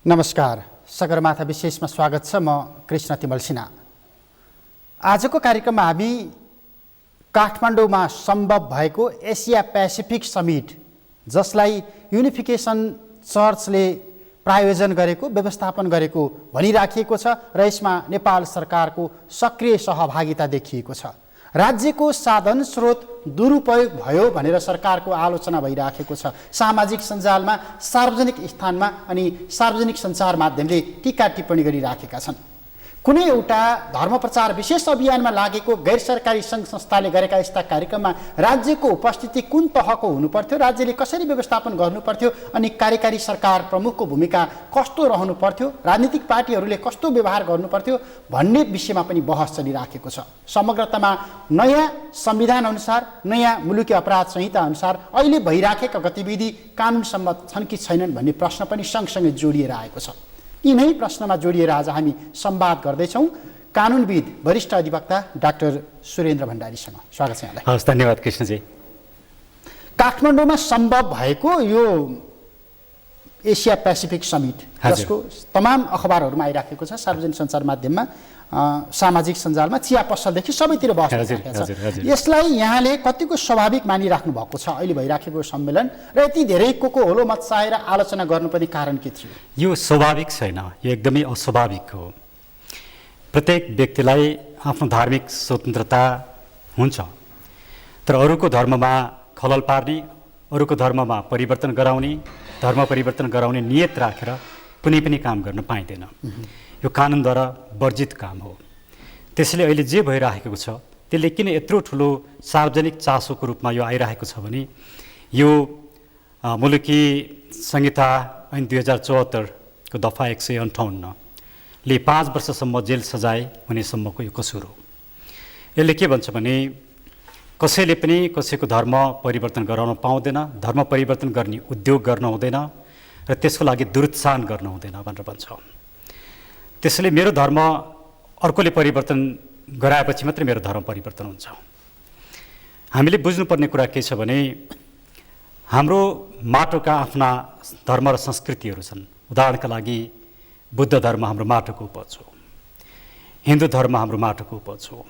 नमस्कार, सगरमाथा विशेषमा स्वागत छ। म कृष्ण तिमल सिन्हा। आजको कार्यक्रममा हामी काठमाडौँमा सम्भव भएको एसिया पेसिफिक समिट, जसलाई युनिफिकेसन चर्चले प्रायोजन गरेको, व्यवस्थापन गरेको भनिराखिएको छ र यसमा नेपाल सरकारको सक्रिय सहभागिता देखिएको छ। राज्यको साधन स्रोत दुरुपयोग भयो भनेर सरकारको आलोचना भइराखेको छ। सामाजिक सञ्जालमा, सार्वजनिक स्थानमा अनि सार्वजनिक सञ्चार माध्यमले टीका टिप्पणी गरिराखेका छन्। कुनै एउटा धर्म प्रचार विशेष अभियानमा लागेको गैर सरकारी सङ्घ संस्थाले गरेका यस्ता कार्यक्रममा राज्यको उपस्थिति कुन तहको हुनुपर्थ्यो, राज्यले कसरी व्यवस्थापन गर्नुपर्थ्यो अनि कार्यकारी सरकार प्रमुखको भूमिका कस्तो रहनु पर्थ्यो, राजनीतिक पार्टीहरूले कस्तो व्यवहार गर्नुपर्थ्यो भन्ने विषयमा पनि बहस चलिराखेको छ। समग्रतामा नयाँ संविधान अनुसार, नयाँ मुलुकी अपराध संहिता अनुसार अहिले भइराखेका गतिविधि कानुन सम्मत छन् कि छैनन् भन्ने प्रश्न पनि सँगसँगै जोडिएर आएको छ। यिनै प्रश्नमा जोडिएर आज हामी संवाद गर्दैछौँ कानुनविद वरिष्ठ अधिवक्ता डाक्टर सुरेन्द्र भण्डारीसँग। स्वागत छ यहाँलाई। हस्, धन्यवाद कृष्णजी। काठमाडौँमा सम्भव भएको यो एसिया पेसिफिक समिट, जसको तमाम अखबारहरूमा आइराखेको छ, सार्वजनिक सञ्चार माध्यममा, सामाजिक सञ्जालमा, चिया पसलदेखि सबैतिर बहस भइरहेको छ। यसलाई यहाँले कतिको स्वाभाविक मानिराख्नु भएको छ अहिले भइराखेको सम्मेलन र यति धेरै को होलो मच्चाएर आलोचना गर्नुपर्ने कारण के थियो? यो स्वाभाविक छैन, यो एकदमै अस्वाभाविक हो। प्रत्येक व्यक्तिलाई आफ्नो धार्मिक स्वतन्त्रता हुन्छ, तर अरूको धर्ममा खलल पार्ने, अरूको धर्ममा परिवर्तन गराउने, धर्म परिवर्तन गराउने नियत राखेर कुनै पनि काम गर्न पाइँदैन। यो कानुनद्वारा वर्जित काम हो। त्यसैले अहिले जे भइरहेको छ त्यसले किन यत्रो ठुलो सार्वजनिक चासोको रूपमा यो आइरहेको छ भने यो मुलुकी संहिता ऐन 2074 को दफा 158 ले 5 वर्षसम्म जेल सजाय हुनेसम्मको यो कसुर हो। यसले के भन्छ भने कसैले पनि कसैको धर्म परिवर्तन गराउन पाउँदैन, धर्म परिवर्तन गर्ने उद्योग गर्न हुँदैन र त्यसको लागि दुरुत्साहन गर्न हुँदैन भनेर भन्छ। त्यसैले मेरो धर्म अर्कोले परिवर्तन गराएपछि मात्रै मेरो धर्म परिवर्तन हुन्छ। हामीले बुझ्नुपर्ने कुरा के छ भने हाम्रो माटोका आफ्ना धर्म र संस्कृतिहरू छन्। उदाहरणका लागि बुद्ध धर्म हाम्रो माटोको उपज हो, हिन्दू धर्म हाम्रो माटोको उपज हो,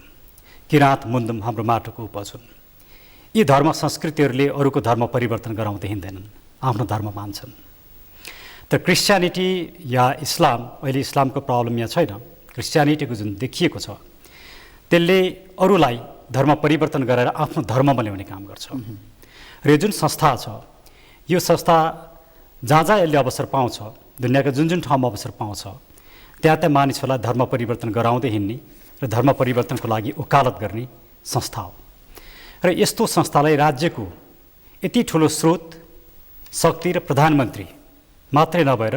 किराँत मुन्डम हाम्रो माटोको उपज हुन्। यी धर्म संस्कृतिहरूले अरूको धर्म परिवर्तन गराउँदै हिँड्दैनन्, आफ्नो धर्म मान्छन्। तर क्रिस्चियनिटी या इस्लाम, अहिले इस्लामको प्रब्लम यहाँ छैन, क्रिस्चियनिटीको जुन देखिएको छ त्यसले अरूलाई धर्म परिवर्तन गरेर आफ्नो धर्ममा ल्याउने काम गर्छ। र यो जुन संस्था छ, यो संस्था जहाँ जहाँ यसले अवसर पाउँछ, दुनियाँका जुन जुन ठाउँमा अवसर पाउँछ त्यहाँ त्यहाँ मानिसहरूलाई धर्म परिवर्तन गराउँदै हिँड्ने र धर्म परिवर्तनको लागि वकालत गर्ने संस्था हो। र यस्तो संस्थालाई राज्यको यति ठुलो स्रोत, शक्ति र प्रधानमन्त्री मात्रै नभएर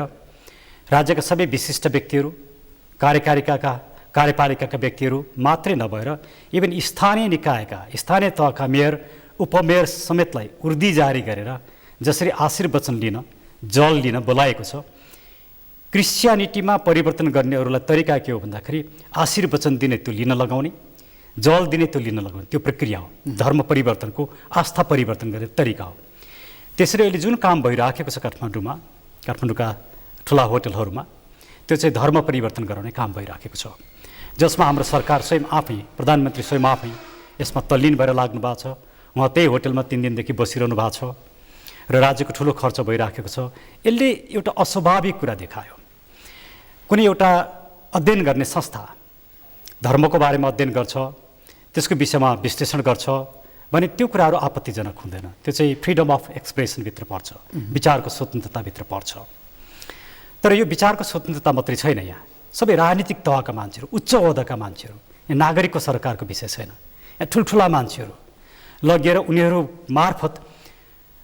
राज्यका सबै विशिष्ट व्यक्तिहरू, कार्यपालिकाका व्यक्तिहरू मात्रै नभएर इभन स्थानीय निकायका, स्थानीय तहका मेयर, उपमेयर समेतलाई उर्दी जारी गरेर जसरी आशीर्वचन लिन, जल लिन बोलाएको छ, क्रिस्चियनिटीमा परिवर्तन गर्नेहरूलाई तरिका के हो भन्दाखेरि आशीर्वचन दिने त्यो लिन लगाउने, जल दिने त्यो लिन लगाउने, त्यो प्रक्रिया हो। धर्म परिवर्तनको, आस्था परिवर्तन गर्ने तरिका हो। त्यसरी अहिले जुन काम भइराखेको छ काठमाडौँका ठुला होटलहरूमा, त्यो चाहिँ धर्म परिवर्तन गराउने काम भइराखेको छ, जसमा हाम्रो सरकार स्वयं आफै, प्रधानमन्त्री स्वयं आफै यसमा तल्लीन भएर लाग्नु भएको छ। उहाँ त्यही होटलमा 3 दिनदेखि बसिरहनु भएको छ र राज्यको ठुलो खर्च भइराखेको छ। यसले एउटा अस्वाभाविक कुरा देखायो। कुनै एउटा अध्ययन गर्ने संस्था धर्मको बारेमा अध्ययन गर्छ, त्यसको विषयमा विश्लेषण गर्छ भने त्यो कुराहरू आपत्तिजनक हुँदैन। त्यो चाहिँ फ्रिडम अफ एक्सप्रेसनभित्र पर्छ, विचारको स्वतन्त्रताभित्र पर्छ। तर यो विचारको स्वतन्त्रता मात्रै छैन, यहाँ सबै राजनीतिक तहका मान्छेहरू, उच्च ओहदाका मान्छेहरू, यहाँ नागरिकको सरकारको विषय छैन, यहाँ ठुल्ठुला मान्छेहरू लगेर उनीहरू मार्फत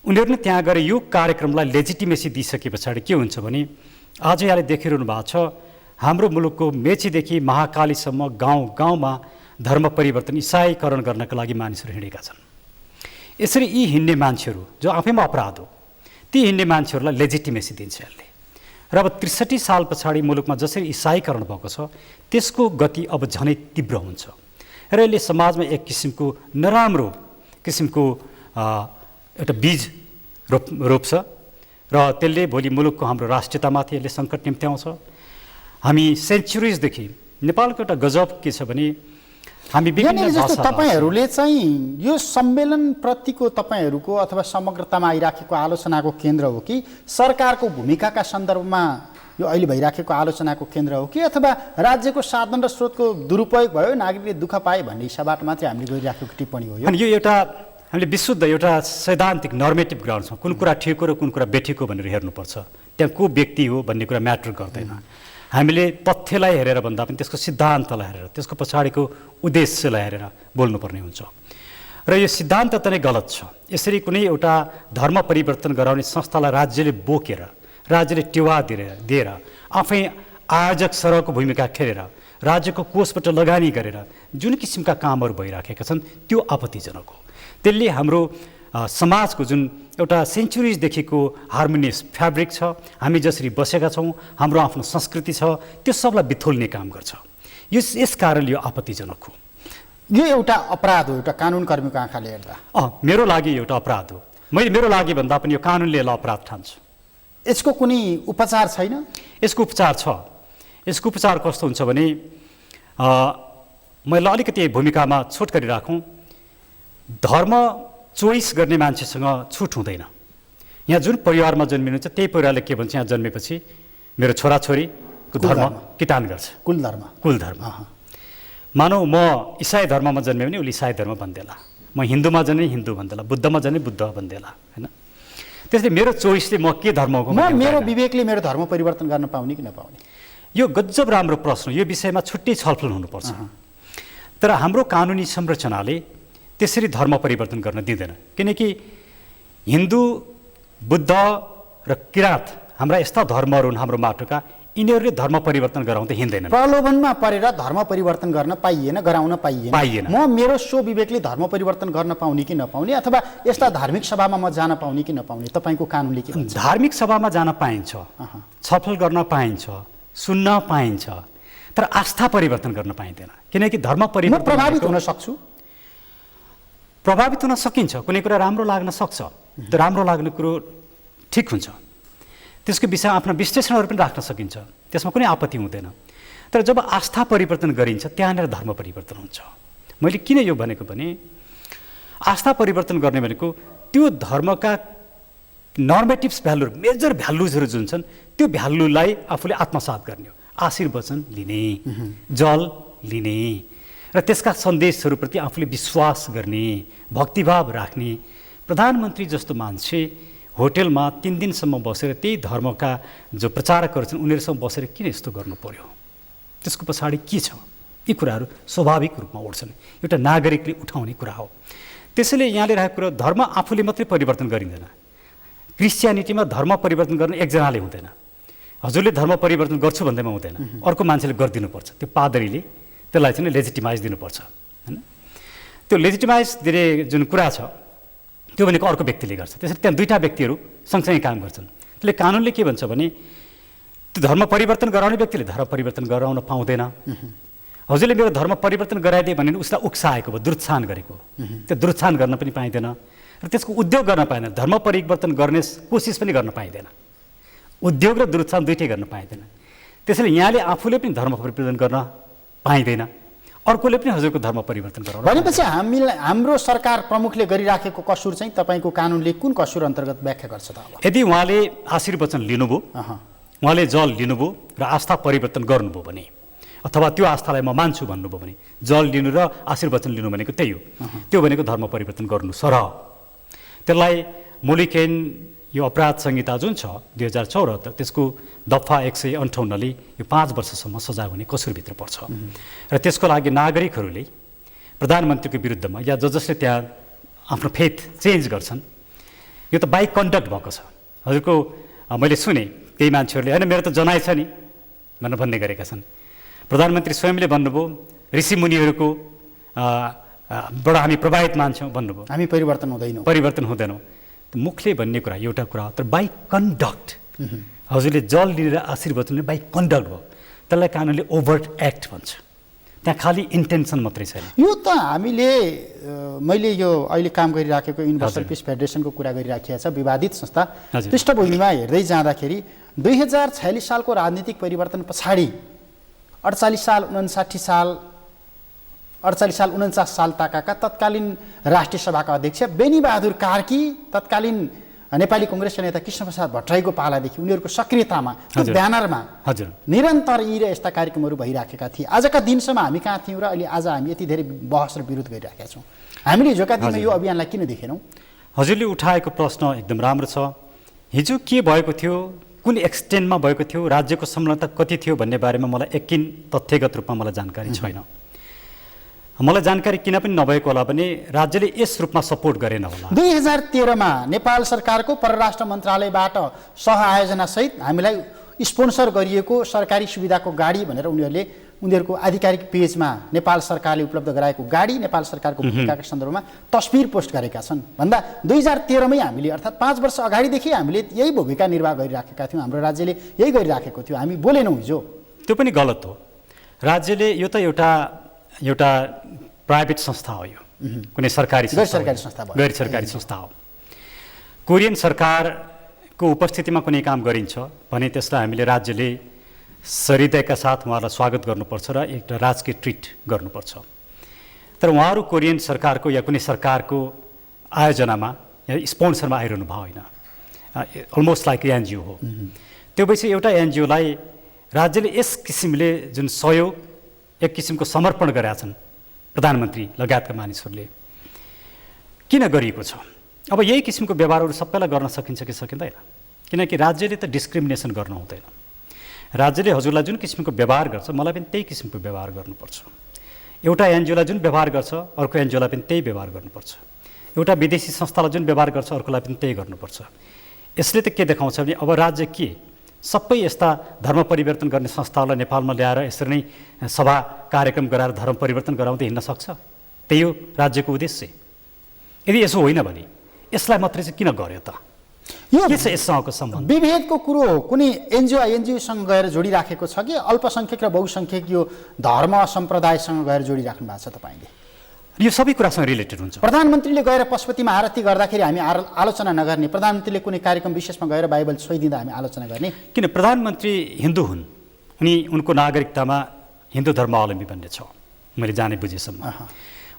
उनीहरूले त्यहाँ गएर यो कार्यक्रमलाई लेजिटिमेसी दिइसके पछाडि के हुन्छ भने आज यहाँले देखिरहनु भएको छ, हाम्रो मुलुकको मेचीदेखि महाकालीसम्म गाउँ गाउँमा धर्म परिवर्तन, इसाईकरण गर्नका लागि मानिसहरू हिँडेका छन्। यसरी यी हिँड्ने मान्छेहरू जो आफैमा अपराध हो, ती हिँड्ने मान्छेहरूलाई लेजिटिमेसी दिन्छ यसले। र अब 63 साल पछाडि मुलुकमा जसरी इसाईकरण भएको छ त्यसको गति अब झनै तीव्र हुन्छ र यसले समाजमा एक किसिमको नराम्रो किसिमको एउटा बीज रोप्छ र त्यसले भोलि मुलुकको हाम्रो राष्ट्रियतामाथि यसले सङ्कट निम्त्याउँछ। हामी सेन्चुरिजदेखि नेपालको एउटा गजब के छ भने हामी विभिन्न जस्तो भाषा तपाईँहरूले चाहिँ यो सम्मेलनप्रतिको तपाईँहरूको अथवा समग्रतामा आइराखेको आलोचनाको केन्द्र हो कि सरकारको भूमिकाका सन्दर्भमा यो अहिले भइराखेको आलोचनाको केन्द्र हो कि अथवा राज्यको साधन र स्रोतको दुरुपयोग भयो, नागरिकले दुःख पाए भन्ने हिसाबबाट मात्रै हामीले गरिराखेको टिप्पणी हो? अनि यो एउटा हामीले विशुद्ध एउटा सैद्धान्तिक नर्मेटिभ ग्राउन्ड छ। कुन कुरा ठिक हो र कुन कुरा बेठिक हो भनेर हेर्नुपर्छ। त्यहाँ को व्यक्ति हो भन्ने कुरा म्याटर गर्दैन। हामीले तथ्यलाई हेरेर भन्दा पनि त्यसको सिद्धान्तलाई हेरेर, त्यसको पछाडिको उद्देश्यलाई हेरेर बोल्नुपर्ने हुन्छ। र यो सिद्धान्त त नै गलत छ। यसरी कुनै एउटा धर्म परिवर्तन गराउने संस्थालाई राज्यले बोकेर, राज्यले टेवा दिएर आफै आयोजक सरहको भूमिका खेलेर राज्यको कोषबाट लगानी गरेर जुन किसिमका कामहरू भइराखेका छन् त्यो आपत्तिजनक हो। त्यसले हाम्रो समाजको जुन एउटा सेन्चुरिजदेखिको हार्मोनियस फ्याब्रिक छ, हामी जसरी बसेका छौँ, हाम्रो आफ्नो संस्कृति छ, त्यो सबलाई बिथोल्ने काम गर्छ। यस कारणले यो आपत्तिजनक हो। यो एउटा अपराध हो, एउटा कानुनकर्मीको आँखाले हेर्दा? मेरो लागि एउटा अपराध हो। मेरो लागि भन्दा पनि यो कानुनले यसलाई अपराध ठान्छ। यसको कुनै उपचार छैन? यसको उपचार छ। यसको उपचार कस्तो हुन्छ भने मैले अलिकति भूमिकामा छुट गरिराखौँ। धर्म चोइस गर्ने मान्छेसँग छुट हुँदैन। यहाँ जुन परिवारमा जन्मिनुहुन्छ त्यही परिवारले के भन्छ, यहाँ जन्मेपछि मेरो छोराछोरीको धर्म किटान गर्छ। कुल धर्म। मानौ म इसाई धर्ममा जन्मेँ भने उसले इसाई धर्म भन्देला, म हिन्दूमा जन्मेँ हिन्दू भन्देला, बुद्धमा जन्मेँ बुद्ध भन्देला, होइन? त्यसले मेरो चोइसले म के धर्म हो, मेरो विवेकले मेरो धर्म परिवर्तन गर्न पाउने कि नपाउने? यो गजब राम्रो प्रश्न। यो विषयमा छुट्टै छलफल हुनुपर्छ। तर हाम्रो कानुनी संरचनाले त्यसरी धर्म परिवर्तन गर्न दिँदैन। किनकि हिन्दू, बुद्ध र किराँत हाम्रा यस्ता धर्महरू हुन् हाम्रो माटोका, यिनीहरूले धर्म परिवर्तन गराउँदै हिँड्दैनन्। प्रलोभनमा परेर धर्म परिवर्तन गर्न पाइएन, गराउन पाइएन। म मेरो विवेकले धर्म परिवर्तन गर्न पाउने कि नपाउने, अथवा यस्ता धार्मिक सभामा म जान पाउने कि नपाउने, तपाईँको कानुनले के भन्छ? धार्मिक सभामा जान पाइन्छ, छलफल गर्न पाइन्छ, सुन्न पाइन्छ, तर आस्था परिवर्तन गर्न पाइँदैन। किनकि धर्म परिवर्तन प्रभावित हुन सक्छु। प्रभावित हुन सकिन्छ। कुनै कुरा राम्रो लाग्न सक्छ, त्यो राम्रो लाग्ने कुरो ठिक हुन्छ। त्यसको विषयमा आफ्ना विश्लेषणहरू पनि राख्न सकिन्छ, त्यसमा कुनै आपत्ति हुँदैन। तर जब आस्था परिवर्तन गरिन्छ त्यहाँनिर धर्म परिवर्तन हुन्छ। मैले किन यो भनेको भने आस्था परिवर्तन गर्ने भनेको त्यो धर्मका नर्मेटिभ्स भ्यालुहरू, मेजर भ्यालुजहरू जुन छन् त्यो भ्यालुलाई आफूले आत्मसात गर्ने हो। आशीर्वचन लिने, जल लिने र त्यसका सन्देशहरूप्रति आफूले विश्वास गर्ने, भक्तिभाव राख्ने। प्रधानमन्त्री जस्तो मान्छे होटेलमा 3 दिनसम्म बसेर त्यही धर्मका जो प्रचारकहरू छन् उनीहरूसँग बसेर किन यस्तो गर्नु पर्यो? त्यसको पछाडि के छ? यी कुराहरू स्वाभाविक रूपमा उठ्छन्। एउटा नागरिकले उठाउने कुरा हो। त्यसैले यहाँले राखेको कुरो धर्म आफूले मात्रै परिवर्तन गरिँदैन। क्रिस्चियनिटीमा धर्म परिवर्तन गर्न एकजनाले हुँदैन। हजुरले धर्म परिवर्तन गर्छु भन्दैमा हुँदैन, अर्को मान्छेले गरिदिनुपर्छ। त्यो पादरीले त्यसलाई चाहिँ लेजिटिमाइज दिनुपर्छ, होइन? त्यो लेजिटिमाइज दिने जुन कुरा छ त्यो भनेको अर्को व्यक्तिले गर्छ। त्यसरी त्यहाँ दुईवटा व्यक्तिहरू सँगसँगै काम गर्छन्। त्यसले कानुनले के भन्छ भने त्यो धर्म परिवर्तन गराउने व्यक्तिले धर्म परिवर्तन गराउन पाउँदैन। हजुरले मेरो धर्म परिवर्तन गराइदिए भने उसलाई उक्साएको भयो, दुरुत्साहन गरेको, त्यो दुरुत्साहन गर्न पनि पाइँदैन र त्यसको उद्योग गर्न पाइँदैन। धर्म परिवर्तन गर्ने कोसिस पनि गर्न पाइँदैन। उद्योग र दुरुत्साहन दुइटै गर्न पाइँदैन। त्यसैले यहाँले आफूले पनि धर्म परिवर्तन गर्न पाइँदैन, अर्कोले पनि हजुरको धर्म परिवर्तन गराउनु। भनेपछि हाम्रो सरकार प्रमुखले गरिराखेको कसुर चाहिँ तपाईँको कानुनले कुन कसुर अन्तर्गत व्याख्या गर्छ त? अब यदि उहाँले आशीर्वचन लिनुभयो, उहाँले जल लिनुभयो र आस्था परिवर्तन गर्नुभयो भने, अथवा त्यो आस्थालाई म मान्छु भन्नुभयो भने, जल लिनु र आशीर्वचन लिनु भनेको त्यही हो। त्यो भनेको धर्म परिवर्तन गर्नु सरह। त्यसलाई मौलिक ऐन यो अपराध संहिता जुन छ 2074 त्यसको दफा 158ले यो 5 वर्षसम्म सजाय हुने कसुरभित्र पर्छ। र त्यसको लागि नागरिकहरूले प्रधानमन्त्रीको विरुद्धमा या जसले त्यहाँ आफ्नो फेथ चेन्ज गर्छन्, यो त बाई कन्डक्ट भएको छ। हजुरको मैले सुने केही मान्छेहरूले होइन मेरो त जनाइ छ नि भनेर भन्ने गरेका छन्। प्रधानमन्त्री स्वयंले भन्नुभयो ऋषिमुनिहरूको बाट हामी प्रभावित मान्छौँ भन्नुभयो, हामी परिवर्तन हुँदैनौँ। मुखले भन्ने कुरा एउटा कुरा, तर बाई कन्डक्ट हजुरले जल लिएर आशीर्वचन बाई कन्डक्ट भयो, त्यसलाई कानुनले ओभर्ट एक्ट भन्छ। त्यहाँ खालि इन्टेन्सन मात्रै छैन। यो त हामीले मैले यो अहिले काम गरिराखेको युनिभर्सल पिस फेडरेसनको कुरा गरिराखेको छ, विवादित संस्था। पृष्ठभूमिमा हेर्दै जाँदाखेरि 2046 सालको राजनीतिक परिवर्तन पछाडि 48 साल 49 साल ताकाका तत्कालीन राष्ट्रिय सभाका अध्यक्ष बेनीबहादुर कार्की, तत्कालीन नेपाली कङ्ग्रेसका नेता कृष्णप्रसाद भट्टराईको पालादेखि उनीहरूको सक्रियतामा, त्यो ब्यानरमा निरन्तर यी र यस्ता कार्यक्रमहरू भइराखेका थिए। आजका दिनसम्म हामी कहाँ थियौँ र अहिले आज हामी यति धेरै बहस र विरोध गरिराखेका छौँ। हामीले हिजोका दिनमा यो अभियानलाई किन देखेनौँ? हजुरले उठाएको प्रश्न एकदम राम्रो छ। हिजो के भएको थियो, कुन एक्सटेन्टमा भएको थियो, राज्यको संलग्नता कति थियो भन्ने बारेमा मलाई यकिन तथ्यगत रूपमा मलाई जानकारी छैन। मलाई जानकारी किन पनि नभएको होला भने राज्यले यस रूपमा सपोर्ट गरेन होला। 2013मा नेपाल सरकारको परराष्ट्र मन्त्रालयबाट सहआयोजनासहित हामीलाई स्पोन्सर गरिएको सरकारी सुविधाको गाडी भनेर उनीहरूको आधिकारिक पेजमा नेपाल सरकारले उपलब्ध गराएको गाडी, नेपाल सरकारको भूमिकाका सन्दर्भमा तस्बिर पोस्ट गरेका छन्। भन्दा 2013मै हामीले, अर्थात् 5 वर्ष अगाडिदेखि हामीले यही भूमिका निर्वाह गरिराखेका थियौँ। हाम्रो राज्यले यही गरिराखेको थियो, हामी बोलेनौँ हिजो। त्यो पनि गलत हो। राज्यले यो त एउटा प्राइभेट संस्था हो, यो कुनै सरकारी संस्था, गैर सरकारी संस्था हो। कोरियन सरकारको उपस्थितिमा कुनै काम गरिन्छ भने त्यसलाई हामीले राज्यले सहृदयका साथ उहाँलाई स्वागत गर्नुपर्छ र एउटा राजकीय ट्रिट गर्नुपर्छ। तर उहाँहरू कोरियन सरकारको या कुनै सरकारको आयोजनामा या स्पोन्सरमा आइरहनु भयो होइन, अलमोस्ट लाइक एनजिओ हो। त्यो भएपछि एउटा एनजिओलाई राज्यले यस किसिमले जुन सहयोग, एक किसिमको समर्पण गरेका छन् प्रधानमन्त्री लगायतका मानिसहरूले, किन गरिएको छ? अब यही किसिमको व्यवहारहरू सबैलाई गर्न सकिन्छ कि सकिँदैन? किनकि राज्यले त डिस्क्रिमिनेसन गर्न हुँदैन। राज्यले हजुरलाई जुन किसिमको व्यवहार गर्छ मलाई पनि त्यही किसिमको व्यवहार गर्नुपर्छ। एउटा एनजिओलाई जुन व्यवहार गर्छ अर्को एनजिओलाई पनि त्यही व्यवहार गर्नुपर्छ। एउटा विदेशी संस्थालाई जुन व्यवहार गर्छ अर्कोलाई पनि त्यही गर्नुपर्छ। यसले त के देखाउँछ भने अब राज्य के सबै यस्ता धर्म परिवर्तन गर्ने संस्थाहरूलाई नेपालमा ल्याएर यसरी नै सभा कार्यक्रम गराएर धर्म परिवर्तन गराउँदै हिँड्न सक्छ? त्यही हो राज्यको उद्देश्य। यदि यसो होइन भने यसलाई मात्रै चाहिँ किन गर्यो त? यो के छ यससँगको सम्बन्ध? विभेदको कुरो हो, कुनै एनजिओसँग गएर जोडिराखेको छ कि अल्पसङ्ख्यक र बहुसङ्ख्यक यो धर्म सम्प्रदायसँग गएर जोडिराख्नु भएको छ तपाईँले? यो सबै कुरासँग रिलेटेड हुन्छ। प्रधानमन्त्रीले गएर पशुपतिमा आरती गर्दाखेरि हामी आलोचना नगर्ने, प्रधानमन्त्रीले कुनै कार्यक्रम विशेषमा गएर बाइबल छोइदिँदा हामी आलोचना गर्ने? किन? प्रधानमन्त्री हिन्दू हुन्, उनी उनको नागरिकतामा हिन्दू धर्मावलम्बी भन्ने छ मैले जाने बुझेसम्म।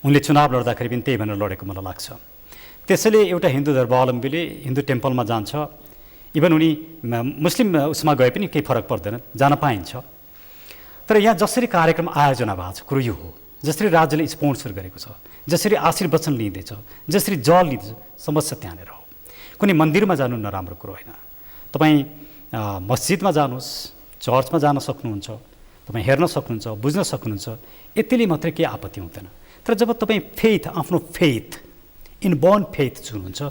उनले चुनाव लड्दाखेरि पनि त्यही भनेर लडेको मलाई लाग्छ। त्यसैले एउटा हिन्दू धर्मावलम्बीले हिन्दू टेम्पलमा जान्छ, इभन उनी मुस्लिम उसमा गए पनि केही फरक पर्दैन, जान पाइन्छ। तर यहाँ जसरी कार्यक्रम आयोजना भएको छ कुरो यो हो, जसरी राज्यले स्पोन्सर गरेको छ, जसरी आशीर्वचन लिँदैछ, जसरी जल लिँदैछ, समस्या त्यहाँनिर हो। कुनै मन्दिरमा जानु नराम्रो कुरो होइन। तपाईँ मस्जिदमा जानुहोस्, चर्चमा जान सक्नुहुन्छ, तपाईँ हेर्न सक्नुहुन्छ, बुझ्न सक्नुहुन्छ, यतिले मात्रै केही आपत्ति हुँदैन। तर जब तपाईँ आफ्नो फेथ इनबर्न फेथ जुन हुन्छ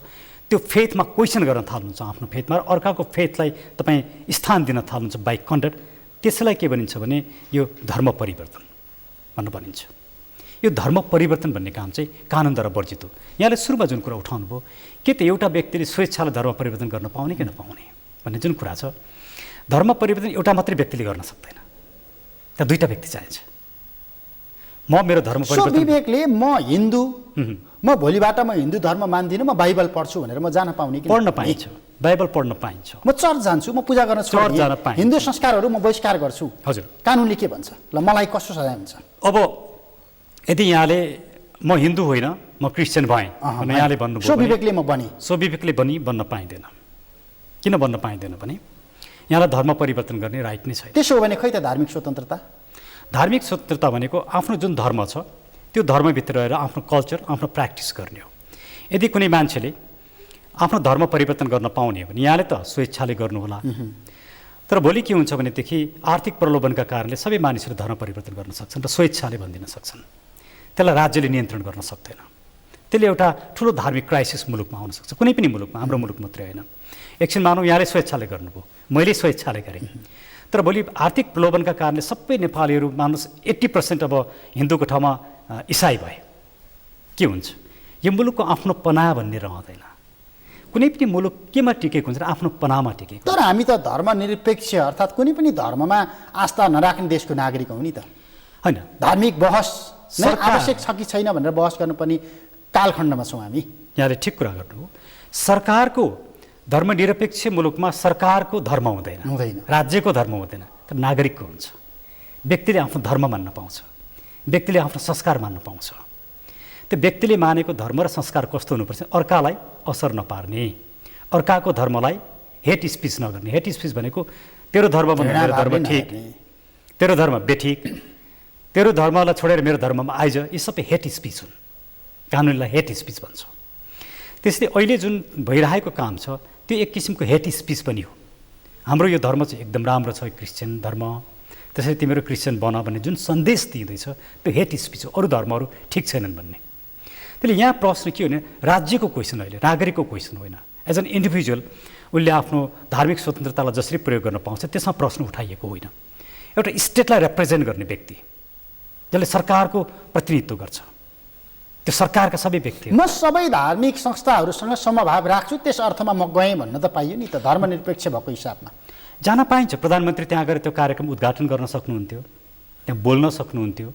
त्यो फेथमा क्वेसन गर्न थाल्नुहुन्छ, आफ्नो फेथमा अर्काको फेथलाई तपाईँ स्थान दिन थाल्नुहुन्छ बाई कन्डक्ट, त्यसैलाई के भनिन्छ भने यो धर्म परिवर्तन भन्न भनिन्छ। यो धर्म परिवर्तन भन्ने काम चाहिँ कानुनद्वारा वर्जित हो। यहाँले सुरुमा जुन कुरा उठाउनु भयो, के त एउटा व्यक्तिले स्वेच्छाले धर्म परिवर्तन गर्न पाउने कि नपाउने भन्ने जुन कुरा छ, धर्म परिवर्तन एउटा मात्रै व्यक्तिले गर्न सक्दैन, त्यहाँ दुईवटा व्यक्ति चाहिन्छ। म मेरो धर्म परिवर्तन विवेकले म हिन्दू, म भोलिबाट म हिन्दू धर्म मान्दिनँ, म बाइबल पढ्छु भनेर म जान पाउने कि? पढ्न पाइन्छ, बाइबल पढ्न पाइन्छ। म चर्च जान्छु, म पूजा गर्न चर्च जान पाइन्छ। हिन्दू संस्कारहरू म बहिष्कार गर्छु। हजुर, कानुनले के भन्छ? ल मलाई कस्तो सजाय हुन्छ? अब यदि यहाँले म हिन्दू होइन म क्रिस्चियन भएँ भने यहाँले भन्नुभयो सो विवेकले म बने, सो विवेकले बन्न पाइँदैन। किन बन्न पाइँदैन भने यहाँलाई धर्म परिवर्तन गर्ने राइट नै छैन। त्यसो हो भने खै त धार्मिक स्वतन्त्रता? धार्मिक स्वतन्त्रता भनेको आफ्नो जुन धर्म छ त्यो धर्मभित्र रहेर आफ्नो कल्चर, आफ्नो प्र्याक्टिस गर्ने हो। यदि कुनै मान्छेले आफ्नो धर्म परिवर्तन गर्न पाउने हो भने यहाँले त स्वेच्छाले गर्नुहोला। तर भोलि के हुन्छ भनेदेखि आर्थिक प्रलोभनका कारणले सबै मानिसहरू धर्म परिवर्तन गर्न सक्छन् र स्वेच्छाले भनिदिन सक्छन्। त्यसलाई राज्यले नियन्त्रण गर्न सक्दैन। त्यसले एउटा ठुलो धार्मिक क्राइसिस मुलुकमा आउन सक्छ, कुनै पनि मुलुकमा, हाम्रो मुलुक मात्रै होइन। एकछिन मानौँ यहाँले स्वेच्छाले गर्नुभयो, मैले स्वेच्छाले गरेँ, तर भोलि आर्थिक प्रलोभनका कारणले सबै नेपालीहरू मानुस 80% अब हिन्दूको ठाउँमा इसाई भए, के हुन्छ? यो मुलुकको आफ्नो पनाह भन्ने रहँदैन। कुनै पनि मुलुक केमा टिकेको हुन्छ? आफ्नो पनाहमा टिकेको। तर हामी त धर्मनिरपेक्ष अर्थात् कुनै पनि धर्ममा आस्था नराख्ने देशको नागरिक हौँ नि त। होइन धार्मिक बहस नै सरकार- आवश्यक छ कि छैन भनेर बहस गर्नुपर्ने कालखण्डमा छौँ हामी। यहाँले ठिक कुरा गर्नु हो। सरकारको धर्मनिरपेक्ष मुलुकमा सरकारको धर्म हुँदैन, राज्यको धर्म हुँदैन, तर नागरिकको हुन्छ। व्यक्तिले आफ्नो धर्म मान्न पाउँछ, व्यक्तिले आफ्नो संस्कार मान्न पाउँछ। त्यो व्यक्तिले मानेको धर्म र संस्कार कस्तो हुनुपर्छ, अर्कालाई असर नपार्ने, अर्काको धर्मलाई हेट स्पिच नगर्ने। हेट स्पिच भनेको तेरो धर्म भन्दा मेरो धर्म ठिक, तेरो धर्म बेठिक, तेरो धर्मलाई छोडेर मेरो धर्ममा आइज, यी सबै हेट स्पिच हुन्। कानुनलाई हेट स्पिच भन्छ। त्यसले अहिले जुन भइरहेको काम छ त्यो एक किसिमको हेट स्पिच पनि हो। हाम्रो यो धर्म चाहिँ एकदम राम्रो छ, क्रिस्चियन धर्म, त्यसैले तिमीहरू क्रिस्चियन बन भन्ने जुन सन्देश दिँदैछ त्यो हेट स्पिच हो, अरू धर्महरू ठिक छैनन् भन्ने। त्यसले यहाँ प्रश्न के हो भने राज्यको क्वेसन अहिले, नागरिकको क्वेसन होइन। एज एन इन्डिभिजुअल उसले आफ्नो धार्मिक स्वतन्त्रतालाई जसरी प्रयोग गर्न पाउँछ त्यसमा प्रश्न उठाइएको होइन। एउटा स्टेटलाई रिप्रेजेन्ट गर्ने व्यक्ति जसले सरकारको प्रतिनिधित्व गर्छ, त्यो सरकारका सबै व्यक्ति। म सबै धार्मिक संस्थाहरूसँग समभाव राख्छु, त्यस अर्थमा म गएँ भन्न त पाइयो नि त, धर्मनिरपेक्ष भएको हिसाबमा जान पाइन्छ। प्रधानमन्त्री त्यहाँ गएर त्यो कार्यक्रम उद्घाटन गर्न सक्नुहुन्थ्यो, त्यहाँ बोल्न सक्नुहुन्थ्यो,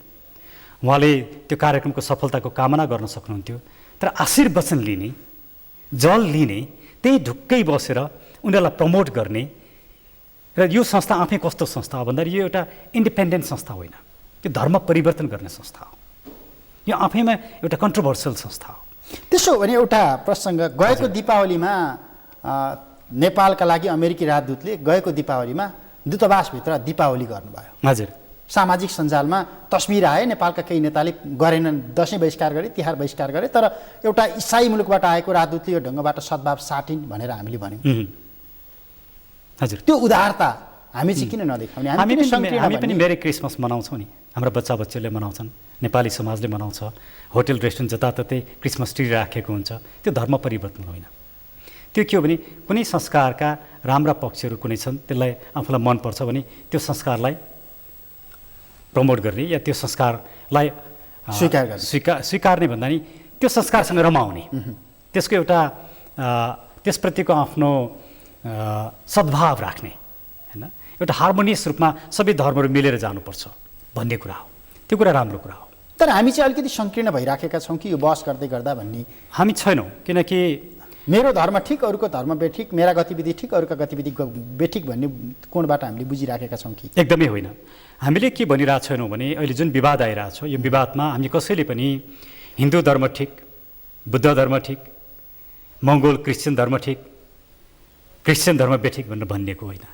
उहाँले त्यो कार्यक्रमको सफलताको कामना गर्न सक्नुहुन्थ्यो। तर आशीर्वचन लिने, जल लिने, त्यही ढुक्कै बसेर उनीहरूलाई प्रमोट गर्ने, र यो संस्था आफै कस्तो संस्था हो भन्दाखेरि यो एउटा इन्डिपेन्डेन्ट संस्था होइन, यो धर्म परिवर्तन गर्ने संस्था हो। यो आफैमा एउटा कन्ट्रोभर्सियल संस्था हो। त्यसो हो भने एउटा प्रसङ्ग, गएको दीपावलीमा नेपालका लागि अमेरिकी राजदूतले गएको दीपावलीमा दूतावासभित्र दीपावली गर्नुभयो। हजुर, सामाजिक सञ्जालमा तस्बिर आए, नेपालका केही नेताले गरेनन्, दसैँ बहिष्कार गरे, तिहार बहिष्कार गरे, तर एउटा इसाई मुलुकबाट आएको राजदूतले यो ढङ्गबाट सद्भाव साटिन् भनेर हामीले भन्यौँ। हजुर, त्यो उदारता हामी चाहिँ किन नदेखाउने? हामी पनि मेरी क्रिसमस मनाउँछौँ नि, हाम्रो बच्चा बच्चीले मनाउँछन्, नेपाली समाजले मनाउँछ, होटल रेस्टुरेन्ट जताततै क्रिसमस ट्री राखेको हुन्छ। त्यो धर्म परिवर्तन होइन। त्यो के हो भने कुनै संस्कारका राम्रा पक्षहरू कुनै छन्, त्यसलाई आफूलाई मनपर्छ भने त्यो संस्कारलाई प्रमोट गर्ने या त्यो संस्कारलाई स्वीकार्ने भन्दा नि त्यो संस्कारसँग रमाउने, त्यसको एउटा त्यसप्रतिको आफ्नो सद्भाव राख्ने, होइन, एउटा हार्मोनियस रूपमा सबै धर्महरू मिलेर जानुपर्छ भन्ने कुरा हो। त्यो कुरा राम्रो कुरा हो। तर हामी चाहिँ अलिकति सङ्कीर्ण भइराखेका छौँ कि यो बहस गर्दै गर्दा भन्ने। हामी छैनौँ, किनकि मेरो धर्म ठिक, अरूको धर्म बेठिक, मेरा गतिविधि ठिक, अरूका गतिविधि बेठिक भन्ने कोणबाट हामीले बुझिराखेका छौँ कि? एकदमै होइन। हामीले के भनिरहेको छैनौँ भने अहिले जुन विवाद आइरहेको छ, यो विवादमा हामी कसैले पनि हिन्दू धर्म ठिक, बुद्ध धर्म ठिक, मङ्गोल क्रिस्चियन धर्म ठिक, क्रिस्चियन धर्म बेठिक भनेर भनिएको होइन।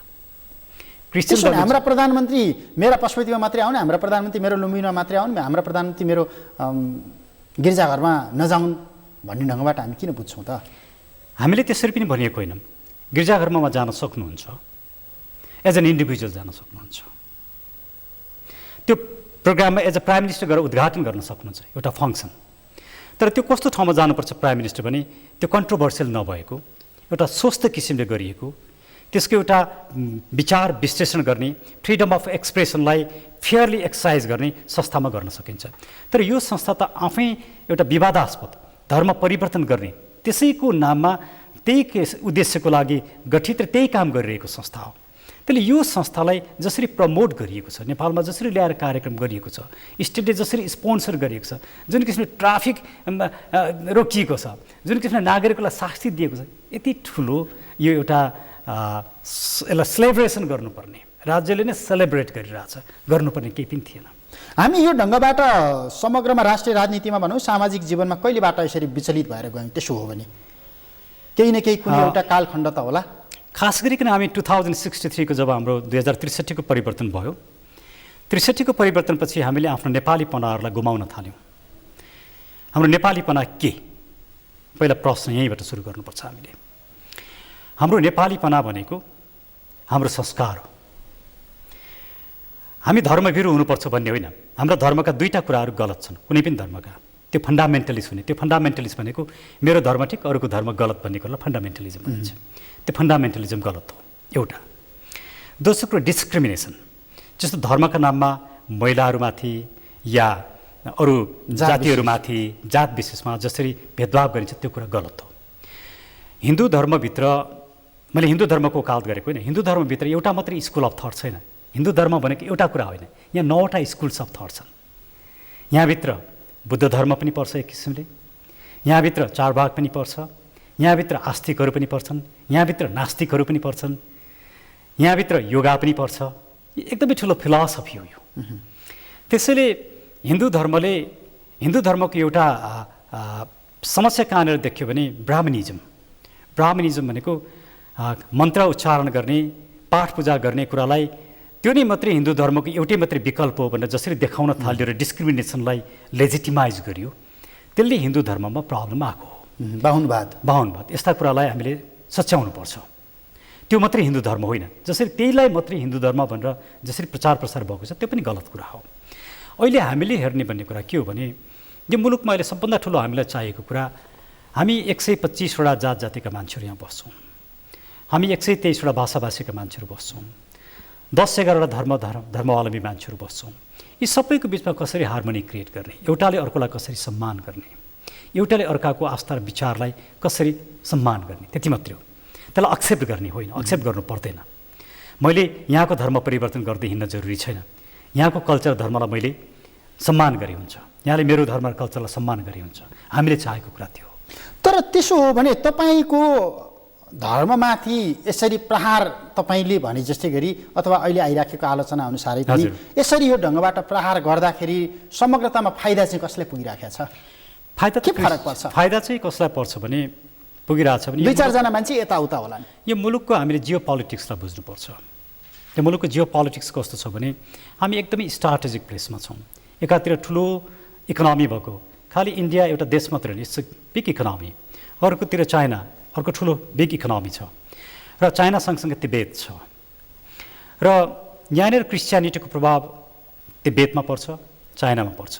क्रिस्चियन हाम्रा प्रधानमन्त्री मेरा पशुपतिमा मात्रै आउन्, हाम्रा प्रधानमन्त्री मेरो लुम्बिनीमा मात्रै आउन्, हाम्रा प्रधानमन्त्री मेरो गिर्जाघरमा नजाउन् भन्ने ढङ्गबाट हामी किन बुझ्छौँ त? हामीले त्यसरी पनि भनिएको होइन। गिर्जाघरमा जान सक्नुहुन्छ, एज एन इन्डिभिजुअल जान सक्नुहुन्छ, त्यो प्रोग्राममा एज अ प्राइम मिनिस्टर गएर उद्घाटन गर्न सक्नुहुन्छ, एउटा फङ्सन। तर त्यो कस्तो ठाउँमा जानुपर्छ प्राइम मिनिस्टर भने त्यो कन्ट्रोभर्सियल नभएको, एउटा स्वस्थ किसिमले गरिएको, त्यसको एउटा विचार विश्लेषण गर्ने, फ्रिडम अफ एक्सप्रेसनलाई फेयरली एक्सर्साइज गर्ने संस्थामा गर्न सकिन्छ। तर यो संस्था त आफै एउटा विवादास्पद धर्म परिवर्तन गर्ने त्यसैको नाममा त्यही उद्देश्यको लागि गठित र त्यही काम गरिरहेको संस्था हो। त्यसले यो संस्थालाई जसरी प्रमोट गरिएको छ, नेपालमा जसरी ल्याएर कार्यक्रम गरिएको छ, स्टेटले जसरी स्पोन्सर गरिएको छ, जुन किसिमले ट्राफिक रोकिएको छ, जुन किसिमले नागरिकलाई शास्ति दिएको छ, यति ठुलो यो एउटा यसलाई सेलिब्रेसन गर्नुपर्ने, राज्यले नै सेलिब्रेट गरिरहेछ, गर्नुपर्ने केही पनि थिएन। हामी यो ढङ्गबाट समग्रमा राष्ट्रिय राजनीतिमा भनौँ, सामाजिक जीवनमा कहिलेबाट यसरी विचलित भएर गयौँ? त्यसो हो भने केही न केही कुनै एउटा कालखण्ड त होला। खास गरिकन हामी 2063 को जब हाम्रो 2063 को परिवर्तन भयो, 63 को परिवर्तनपछि हामीले आफ्नो नेपालीपनाहरूलाई गुमाउन थाल्यौँ। हाम्रो नेपालीपना के? पहिला प्रश्न यहीँबाट सुरु गर्नुपर्छ हामीले। हाम्रो नेपालीपना भनेको हाम्रो संस्कार हो। हामी धर्मभिरु हुनुपर्छ भन्ने होइन। हाम्रो धर्मका दुईटा कुराहरू गलत छन्, कुनै पनि धर्मका। त्यो फन्डामेन्टलिस्ट हुने, त्यो फन्डामेन्टलिस्ट भनेको मेरो धर्म ठिक अरूको धर्म गलत भन्ने कुरालाई फन्डामेन्टलिजम भनिन्छ। त्यो फन्डामेन्टलिजम गलत हो एउटा। दोस्रो कुरो डिस्क्रिमिनेसन, जस्तो धर्मका नाममा महिलाहरूमाथि या अरू जातिहरूमाथि जात विशेषमा जसरी भेदभाव गरिन्छ त्यो कुरा गलत हो। हिन्दू धर्मभित्र, मैले हिन्दू धर्मको वकालत गरेको होइन, हिन्दू धर्मभित्र एउटा मात्रै स्कुल अफ थट छैन। हिन्दू धर्म भनेको एउटा कुरा होइन, यहाँ 9वटा स्कुल्स अफ थट छन्। यहाँभित्र बुद्ध धर्म पनि पर्छ एक किसिमले, यहाँभित्र चाडबाड पनि पर्छ, यहाँभित्र आस्तिकहरू पनि पर्छन्, यहाँभित्र नास्तिकहरू पनि पर्छन्, यहाँभित्र योगा पनि पर्छ। एकदमै ठुलो फिलोसफी हो यो। त्यसैले हिन्दू धर्मको एउटा समस्या कहाँनिर देख्यो भने ब्राह्मणिजम भनेको मन्त्र उच्चारण गर्ने, पाठ पूजा गर्ने कुरालाई त्यो नै मात्रै हिन्दू धर्मको एउटै मात्रै विकल्प हो भनेर जसरी देखाउन थाल्यो र डिस्क्रिमिनेसनलाई लेजिटिमाइज गर्यो, त्यसले हिन्दू धर्ममा प्रब्लम आएको हो। बाहुनवाद यस्ता कुरालाई हामीले सच्याउनुपर्छ। त्यो मात्रै हिन्दू धर्म होइन, जसरी त्यहीलाई मात्रै हिन्दू धर्म भनेर जसरी प्रचार प्रसार भएको छ त्यो पनि गलत कुरा हो। अहिले हामीले हेर्ने भन्ने कुरा के हो भने यो मुलुकमा अहिले सबभन्दा ठुलो हामीलाई चाहिएको कुरा, हामी 125वटा जात जातिका मान्छेहरू यहाँ बस्छौँ, हामी 123वटा भाषाभाषीका मान्छेहरू बस्छौँ, 10-11वटा धर्मावलम्बी मान्छेहरू बस्छौँ। यी सबैको बिचमा कसरी हार्मोनी क्रिएट गर्ने, एउटाले अर्कोलाई कसरी सम्मान गर्ने, एउटाले अर्काको आस्था र विचारलाई कसरी सम्मान गर्ने, त्यति मात्रै हो। त्यसलाई एक्सेप्ट गर्ने होइन, एक्सेप्ट गर्नु पर्दैन। मैले यहाँको धर्म परिवर्तन गर्दै हिँड्न जरुरी छैन। यहाँको कल्चर धर्मलाई मैले सम्मान गरे हुन्छ, यहाँले मेरो धर्म र कल्चरलाई सम्मान गरे हुन्छ। हामीले चाहेको कुरा त्यो हो। तर त्यसो हो भने तपाईँको धर्ममाथि यसरी प्रहार तपाईँले भने जस्तै गरी अथवा अहिले आइराखेको आलोचना अनुसारै पनि यसरी यो ढङ्गबाट प्रहार गर्दाखेरि समग्रतामा फाइदा चाहिँ कसलाई पुगिराखेको छ? फाइदा के फरक पर्छ? फाइदा चाहिँ कसलाई पर्छ भने पुगिरहेछ भने 2-4 जना मान्छे यताउता होलान्। यो मुलुकको हामीले जियो पोलिटिक्सलाई बुझ्नुपर्छ। यो मुलुकको जियो पोलिटिक्स कस्तो छ भने हामी एकदमै स्ट्राटेजिक प्लेसमा छौँ। एकातिर ठुलो इकोनोमी भएको, खालि इन्डिया एउटा देश मात्र होइन, इट्स बिग इकोनोमी। अर्कोतिर चाइना, अर्को ठुलो बिग इकोनोमी छ, र चाइना सँगसँगै तिब्बत छ, र यहाँनिर क्रिस्चियनिटीको प्रभाव तिब्बतमा पर्छ, चाइनामा पर्छ,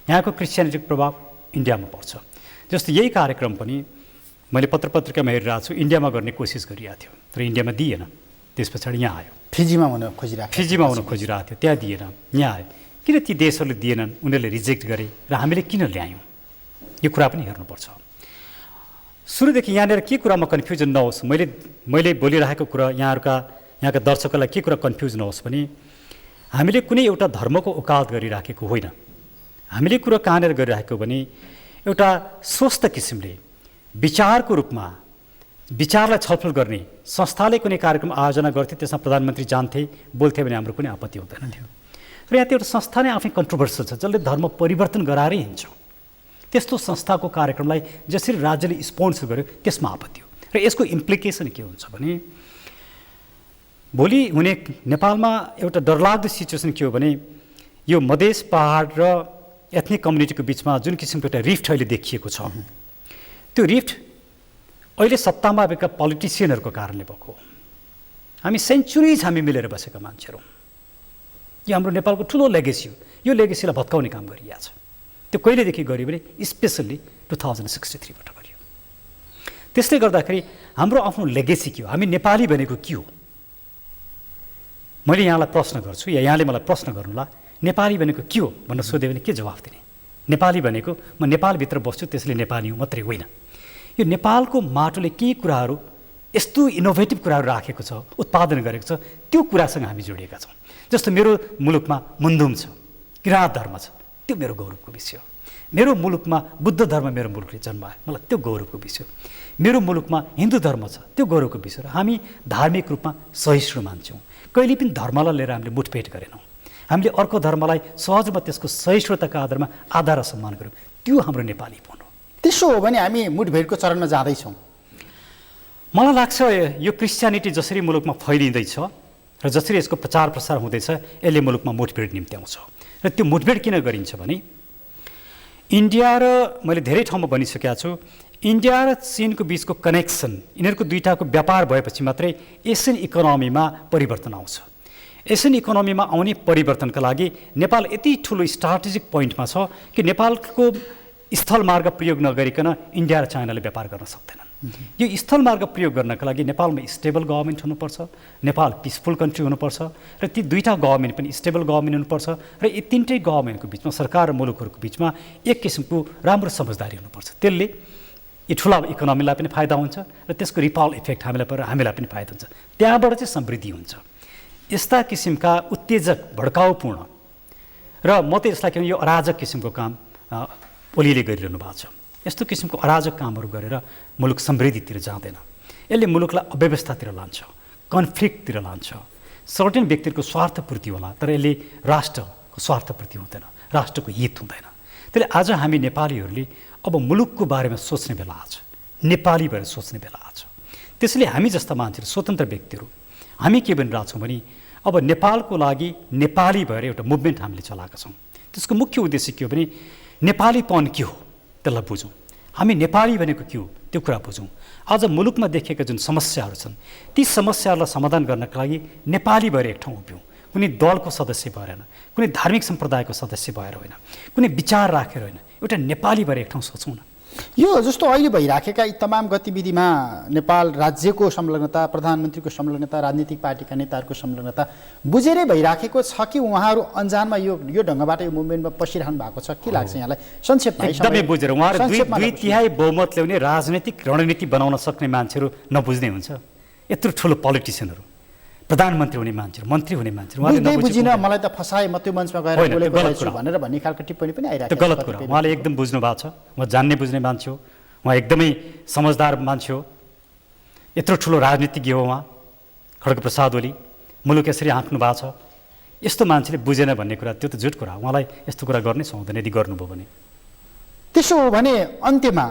यहाँको क्रिस्चियनिटीको प्रभाव इन्डियामा पर्छ। जस्तो यही कार्यक्रम पनि मैले पत्रिकामा हेरिरहेको छु, इन्डियामा गर्ने कोसिस गरिरहेको थियो तर इन्डियामा दिएन। त्यस पछाडि यहाँ आयो, फिजीमा हुन खोजिरहेको थियो, त्यहाँ दिएन, यहाँ आयो। किन ती देशहरूले दिएनन्, उनीहरूले रिजेक्ट गरे र हामीले किन ल्यायौँ, यो कुरा पनि हेर्नुपर्छ। सुरुदेखि यहाँनिर के कुरामा कन्फ्युजन नहोस्, मैले बोलिरहेको कुरा यहाँका दर्शकहरूलाई के कुरा कन्फ्युज नहोस् भने हामीले कुनै एउटा धर्मको वकालत गरिराखेको होइन। हामीले कुरा कहाँनिर गरिरहेको भने एउटा स्वस्थ किसिमले विचारको रूपमा विचारलाई छलफल गर्ने संस्थाले कुनै कार्यक्रम आयोजना गर्थे, त्यसमा प्रधानमन्त्री जान्थे, बोल्थे भने हाम्रो कुनै आपत्ति हुँदैन थियो। र यहाँ त्यो एउटा संस्था नै आफै कन्ट्रोभर्सियल छ, जसले धर्म परिवर्तन गराएरै हिँड्छ। त्यस्तो संस्थाको कार्यक्रमलाई जसरी राज्यले स्पोन्सर गर्यो त्यसमा आपत्ति हो। र यसको इम्प्लिकेसन के हुन्छ भने भोलि हुने नेपालमा एउटा डरलाग्दो सिचुएसन के हो भने यो मधेस पहाड र एथनिक कम्युनिटीको बिचमा जुन किसिमको एउटा रिफ्ट अहिले देखिएको छ, त्यो रिफ्ट अहिले सत्तामा भएका पोलिटिसियनहरूको कारणले भएको हो। हामी सेन्चुरिज हामी मिलेर बसेका मान्छेहरू, यो हाम्रो नेपालको ठुलो लेगेसी हो। यो लेगेसीलाई भत्काउने काम गरिएको छ। त्यो कहिलेदेखि गरियो भने स्पेसल्ली 2063बाट गरियो। त्यसले गर्दाखेरि हाम्रो आफ्नो लेगेसी के हो, हामी नेपाली भनेको के हो? मैले यहाँलाई प्रश्न गर्छु या यहाँले मलाई प्रश्न गर्नुला, नेपाली भनेको के हो भनेर सोध्यो भने के जवाफ दिने? नेपाली भनेको म नेपालभित्र बस्छु त्यसले नेपाली हो मात्रै होइन। यो नेपालको माटोले केही कुराहरू यस्तो इनोभेटिभ कुराहरू राखेको छ, उत्पादन गरेको छ, त्यो कुरासँग हामी जोडिएका छौँ। जस्तो मेरो मुलुकमा मुन्दुम छ, किराँत धर्म छ, त्यो मेरो गौरवको विषय हो। मेरो मुलुकमा बुद्ध धर्म मेरो मुलुकले जन्मायो, मलाई त्यो गौरवको विषय हो। मेरो मुलुकमा हिन्दू धर्म छ, त्यो गौरवको विषय हो। हामी धार्मिक रूपमा सहिष्णु मान्छौँ, कहिले पनि धर्मलाई लिएर हामीले मुठभेड गरेनौँ। हामीले अर्को धर्मलाई सहजमा त्यसको सहिष्णुताका आधारमा आदर र सम्मान गऱ्यौँ। त्यो हाम्रो नेपालीपन हो। त्यसो हो भने हामी मुठभेडको चरणमा जाँदैछौँ। मलाई लाग्छ यो क्रिस्चियनिटी जसरी मुलुकमा फैलिँदैछ र जसरी यसको प्रचार प्रसार हुँदैछ, यसले मुलुकमा मुठभेड निम्त्याउँछ। र त्यो मुठभेड किन गरिन्छ भने इन्डिया र मैले धेरै ठाउँमा भनिसकेको छु, इन्डिया र चीनको बिचको कनेक्सन, यिनीहरूको दुईटाको व्यापार भएपछि मात्रै एसियन इकोनोमीमा परिवर्तन आउँछ। एसियन इकोनोमीमा आउने परिवर्तनका लागि नेपाल यति ठुलो स्ट्राटेजिक पोइन्टमा छ कि नेपालको स्थलमार्ग प्रयोग नगरिकन इन्डिया र चाइनाले व्यापार गर्न सक्दैनन्। यो स्थलमार्ग प्रयोग गर्नका लागि नेपालमा स्टेबल गभर्मेन्ट हुनुपर्छ, नेपाल पिसफुल कन्ट्री हुनुपर्छ, र ती दुईटा गभर्मेन्ट पनि स्टेबल गभर्मेन्ट हुनुपर्छ, र यी तिनटै गभर्मेन्टको बिचमा सरकार र मुलुकहरूको बिचमा एक किसिमको राम्रो समझदारी हुनुपर्छ। त्यसले यी ठुला इकोनोमीलाई पनि फाइदा हुन्छ र त्यसको रिपल इफेक्ट हामीलाई पनि फाइदा हुन्छ। त्यहाँबाट चाहिँ समृद्धि हुन्छ। यस्ता किसिमका उत्तेजक, भड्काउपूर्ण र म त यसलाई के यो अराजक किसिमको काम ओलीले गरिरहनु भएको छ। यस्तो किसिमको अराजक कामहरू गरेर मुलुक समृद्धितिर जाँदैन। यसले मुलुकलाई अव्यवस्थातिर लान्छ, कन्फ्लिक्टतिर लान्छ। सर्टेन व्यक्तिहरूको स्वार्थपूर्ति होला, तर यसले राष्ट्रको स्वार्थपूर्ति हुँदैन, राष्ट्रको हित हुँदैन। त्यसले आज हामी नेपालीहरूले अब मुलुकको बारेमा सोच्ने बेला आज, नेपाली भएर सोच्ने बेला आज। त्यसैले हामी जस्ता मान्छेहरू, स्वतन्त्र व्यक्तिहरू, हामी के भनिरहेछौँ भने अब नेपालको लागि नेपाली भएर एउटा मुभमेन्ट हामीले चलाएका छौँ। त्यसको मुख्य उद्देश्य के हो भने नेपालीपन के हो त्यसलाई बुझौँ, हामी नेपाली भनेको के हो त्यो कुरा बुझौँ। आज मुलुकमा देखिएका जुन समस्याहरू छन् ती समस्याहरूलाई समाधान गर्नका लागि नेपाली भएर एक ठाउँ उभियौँ। कुनै दलको सदस्य भएर होइन, कुनै धार्मिक सम्प्रदायको सदस्य भएर होइन, कुनै विचार राखेर होइन, एउटा नेपाली भएर एक ठाउँ सोचौँ न। यो जस्तो अहिले भइराखेका यी तमाम गतिविधिमा नेपाल राज्यको संलग्नता, प्रधानमन्त्रीको संलग्नता, राजनीतिक पार्टीका नेताहरूको संलग्नता बुझेरै भइराखेको छ कि उहाँहरू अन्जानमा यो ढङ्गबाट यो मुभमेन्टमा पसिरहनु भएको छ? के लाग्छ यहाँलाई? संक्षेपमा एकदमै बुझेर उहाँहरू दुई तिहाई बहुमत ल्याउने राजनैतिक रणनीति बनाउन सक्ने मान्छेहरू नबुझ्ने हुन्छ। यत्रो ठुलो पोलिटिसियनहरू, प्रधानमन्त्री हुने मान्छेहरू, मन्त्री हुने मान्छेहरू बुझिन, मलाई त फसाए, म त्यो मञ्चमा गएर बोलेको रहेछु भनेर भन्ने खालको टिप्पणी पनि आइरहेको छ। त्यो गलत कुरा। उहाँले एकदम बुझ्नु भएको छ, उहाँ जान्ने बुझ्ने मान्छे हो, उहाँ एकदमै समझदार मान्छे हो, यत्रो ठुलो राजनीतिज्ञ हो उहाँ, खड्गप्रसाद ओली। मुलुक यसरी हाँक्नु भएको छ, यस्तो मान्छेले बुझेन भन्ने कुरा त्यो त झुट कुरा। उहाँलाई यस्तो कुरा गर्नै सुहाउँदैन यदि गर्नुभयो भने। त्यसो हो भने अन्त्यमा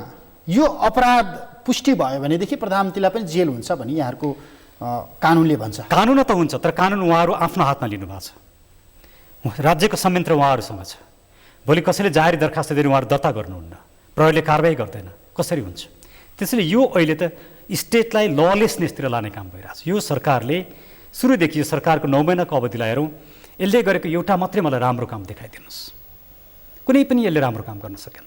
यो अपराध पुष्टि भयो भनेदेखि प्रधानमन्त्रीलाई पनि जेल हुन्छ भने यहाँहरूको कानुनले भन्छ। कानुन त हुन्छ, तर कानुन उहाँहरू आफ्नो हातमा लिनुभएको छ, राज्यको संयन्त्र उहाँहरूसँग छ। भोलि कसैले जाहेरी दरखास्त दिएर उहाँहरू दर्ता गर्नुहुन्न, प्रहरीले कारबाही गर्दैन, कसरी हुन्छ? त्यसैले यो अहिले त स्टेटलाई ललेसनेसतिर लाने काम भइरहेको छ। यो सरकारले सुरुदेखि यो सरकारको 9 महिनाको अवधिलाई हेरौँ, यसले गरेको एउटा मात्रै मलाई राम्रो काम देखाइदिनुहोस्। कुनै पनि यसले राम्रो काम गर्न सकेन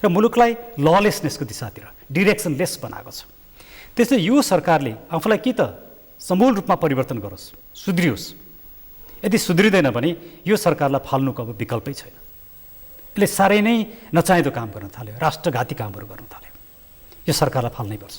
र मुलुकलाई ललेसनेसको दिशातिर डिरेक्सनलेस बनाएको छ। त्यसैले यो सरकारले आफूलाई कि त समूल रूपमा परिवर्तन गरोस्, सुध्रियोस्। यदि सुध्रिँदैन भने यो सरकारलाई फाल्नुको अब विकल्पै छैन। यसले साह्रै नै नचाहिँदो काम गर्न थाल्यो, राष्ट्रघाती कामहरू गर्न थाल्यो। यो सरकारलाई फाल्नै पर्छ।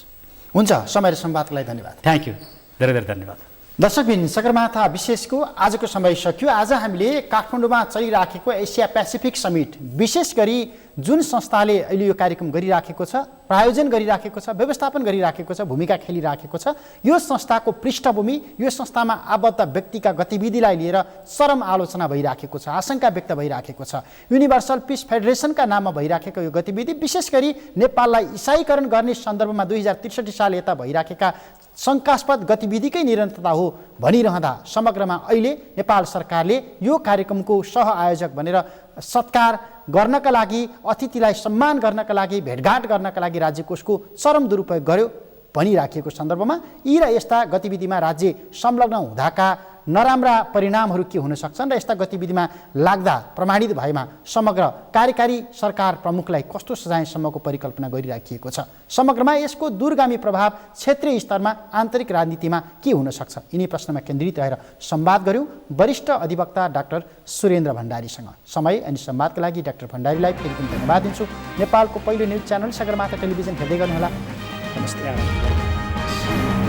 हुन्छ, समय र संवादको लागि धन्यवाद। थ्याङ्क यू, धेरै धेरै धन्यवाद। दर्शकबिन, सगरमाथा विशेषको आजको समय सकियो। आज हामीले काठमाडौँमा चलिराखेको एसिया पेसिफिक समिट, विशेष गरी जुन संस्थाले अहिले यो कार्यक्रम गरिराखेको छ, प्रायोजन गरिराखेको छ, व्यवस्थापन गरिराखेको छ, भूमिका खेलिराखेको छ, यो संस्थाको पृष्ठभूमि, यो संस्थामा आबद्ध व्यक्तिका गतिविधिलाई लिएर चरम आलोचना भइराखेको छ, आशंका व्यक्त भइराखेको छ। युनिभर्सल पिस फेडरेसनका नाममा भइराखेको यो गतिविधि विशेष गरी नेपाललाई इसाईकरण गर्ने सन्दर्भमा 2063 साल यता भइराखेका शङ्कास्पद गतिविधिकै निरन्तरता हो भनिरहँदा समग्रमा अहिले नेपाल सरकारले यो कार्यक्रमको सहआयोजक भनेर सत्कार गर्नका लागि, अतिथिलाई सम्मान गर्नका लागि, भेटघाट गर्नका लागि राज्य कोषको चरम दुरुपयोग गर्यो भनिराखिएको सन्दर्भमा यी र यस्ता गतिविधिमा राज्य संलग्न हुँदाका नराम्रा परिणामहरू के हुन सक्छन् र यस्ता गतिविधिमा लाग्दा प्रमाणित भएमा समग्र कार्यकारी सरकार प्रमुखलाई कस्तो सजायसम्मको परिकल्पना गरिराखिएको छ, समग्रमा यसको दूरगामी प्रभाव क्षेत्रीय स्तरमा आन्तरिक राजनीतिमा के हुन सक्छ, यिनी प्रश्नमा केन्द्रित रहेर संवाद गर्यौँ वरिष्ठ अधिवक्ता डाक्टर सुरेन्द्र भण्डारीसँग। समय अनि संवादका लागि डाक्टर भण्डारीलाई फेरि पनि धन्यवाद दिन्छु। नेपालको पहिलो न्युज च्यानल सगरमाथा टेलिभिजन हेर्दै गर्नुहोला। नमस्ते।